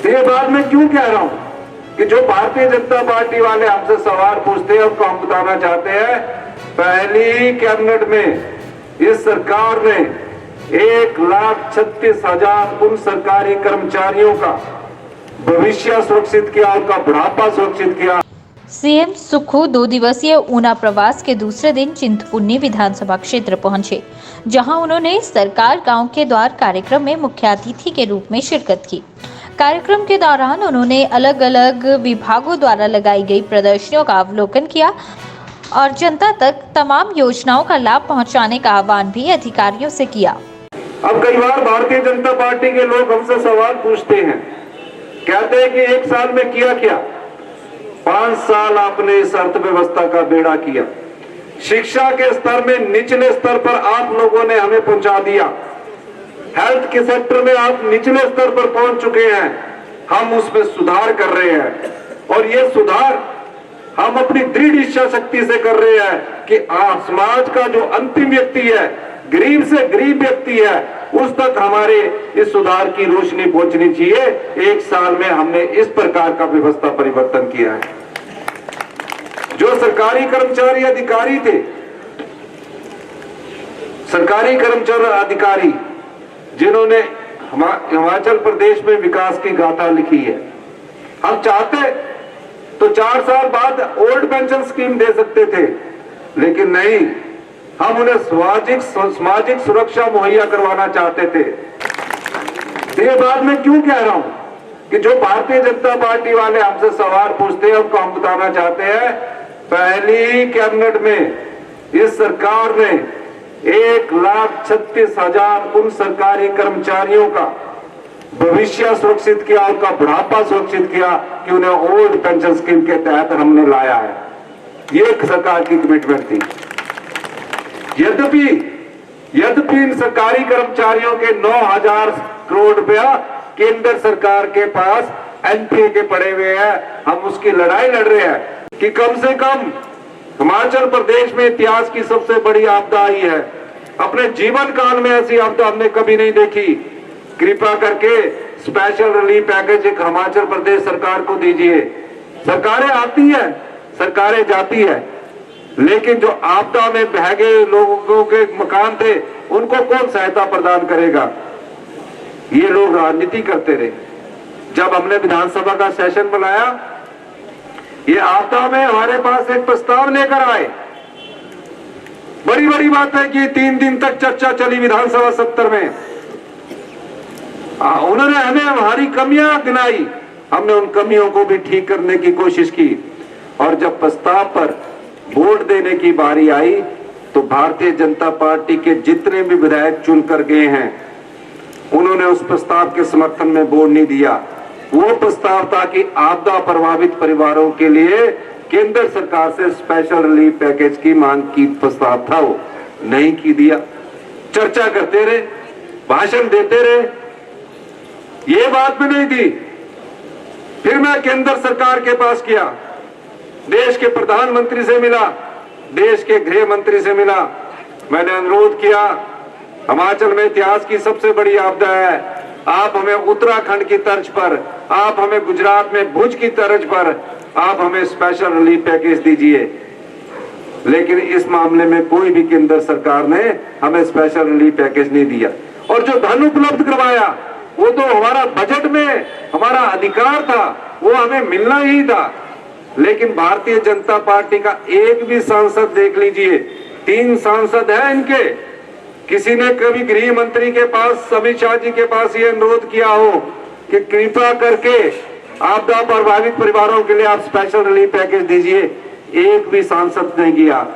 तो ये बात मैं क्यों कह रहा हूं कि जो भारतीय जनता पार्टी वाले हमसे सवाल पूछते हैं उनको हम बताना चाहते हैं, पहली कैबिनेट में इस सरकार ने 1,36,000 उन सरकारी कर्मचारियों का भविष्य सुरक्षित किया, उनका बुढ़ापा सुरक्षित किया। सीएम सुक्खू 2 दिवसीय ऊना प्रवास के दूसरे दिन चिंतपूर्णी विधानसभा क्षेत्र पहुंचे, जहां उन्होंने सरकार गांव के द्वार कार्यक्रम में मुख्य अतिथि के रूप में शिरकत की। कार्यक्रम के दौरान उन्होंने अलग अलग विभागों द्वारा लगाई गई प्रदर्शनियों का अवलोकन किया और जनता तक तमाम योजनाओं का लाभ पहुंचाने का आह्वान भी अधिकारियों से किया। अब कई बार भारतीय जनता पार्टी के लोग हमसे सवाल पूछते हैं, कहते हैं कि 1 साल में किया क्या? 5 साल आपने इस अर्थव्यवस्था का बेड़ा किया। शिक्षा के स्तर में निचले स्तर पर आप लोगों ने हमें पहुंचा दिया। हेल्थ के सेक्टर में आप निचले स्तर पर पहुंच चुके हैं, हम उसमें सुधार कर रहे हैं और ये सुधार हम अपनी दृढ़ इच्छा शक्ति से कर रहे हैं कि समाज का जो अंतिम व्यक्ति है, गरीब से गरीब व्यक्ति है, उस तक हमारे इस सुधार की रोशनी पहुंचनी चाहिए। 1 साल में हमने इस प्रकार का व्यवस्था परिवर्तन किया है। जो सरकारी कर्मचारी अधिकारी थे, सरकारी कर्मचारी अधिकारी जिन्होंने हिमाचल प्रदेश में विकास की गाथा लिखी है, हम चाहते तो 4 साल बाद ओल्ड पेंशन स्कीम दे सकते थे, लेकिन नहीं, हम उन्हें सामाजिक सुरक्षा मुहैया करवाना चाहते थे। तो ये बात मैं क्यों कह रहा हूं कि जो भारतीय जनता पार्टी वाले हमसे सवाल पूछते हैं उनको हम बताना चाहते हैं, पहली कैबिनेट में इस सरकार ने 1,36,000 उन सरकारी कर्मचारियों का भविष्य सुरक्षित किया, उनका बुढ़ापा सुरक्षित किया कि उन्हें ओल्ड पेंशन स्कीम के तहत हमने लाया है। ये एक सरकार की कमिटमेंट थी। यद्यपि इन सरकारी कर्मचारियों के 9,000 करोड़ रुपया केंद्र सरकार के पास एनपीए के पड़े हुए हैं, हम उसकी लड़ाई लड़ रहे हैं कि कम से कम हिमाचल प्रदेश में इतिहास की सबसे बड़ी आपदा आई है। अपने जीवन काल में ऐसी आपदा हमने कभी नहीं देखी। कृपया करके स्पेशल रिलीफ पैकेज एक हिमाचल प्रदेश सरकार को दीजिए। सरकारें आती है, सरकारें जाती है, लेकिन जो आपदा में बह गए लोगों के मकान थे, उनको कौन सहायता प्रदान करेगा? ये लोग राजनीति करते रहे। जब हमने विधानसभा का सेशन बुलाया, ये आपदा में हमारे पास एक प्रस्ताव लेकर आए। बड़ी बात है कि 3 दिन तक चर्चा चली विधानसभा सत्र में। उन्होंने हमें हमारी कमियां गिनाई, हमने उन कमियों को भी ठीक करने की कोशिश की और जब प्रस्ताव पर वोट देने की बारी आई तो भारतीय जनता पार्टी के जितने भी विधायक चुनकर गए हैं, उन्होंने उस प्रस्ताव के समर्थन में वोट नहीं दिया। वो प्रस्ताव था कि आपदा प्रभावित परिवारों के लिए केंद्र सरकार से स्पेशल रिलीफ पैकेज की मांग की प्रस्ताव था, वो नहीं की दिया। चर्चा करते रहे, भाषण देते रहे, ये बात भी नहीं दी। फिर मैं केंद्र सरकार के पास गया, देश के प्रधानमंत्री से मिला, देश के गृह मंत्री से मिला। मैंने अनुरोध किया, हिमाचल में इतिहास की सबसे बड़ी आपदा है, आप हमें उत्तराखंड की तर्ज पर, आप हमें गुजरात में भुज की तर्ज पर, आप हमें स्पेशल रिलीफ पैकेज दीजिए। लेकिन इस मामले में कोई भी केंद्र सरकार ने हमें स्पेशल रिलीफ पैकेज नहीं दिया और जो धन उपलब्ध करवाया वो तो हमारा बजट में हमारा अधिकार था, वो हमें मिलना ही था। लेकिन भारतीय जनता पार्टी का एक भी सांसद देख लीजिए, 3 सांसद हैं इनके, किसी ने कभी गृह मंत्री के पास, अमित शाह जी के पास ये अनुरोध किया हो कि कृपया करके आपदा प्रभावित परिवारों के लिए आप स्पेशल रिलीफ पैकेज दीजिए? एक भी सांसद नहीं किया।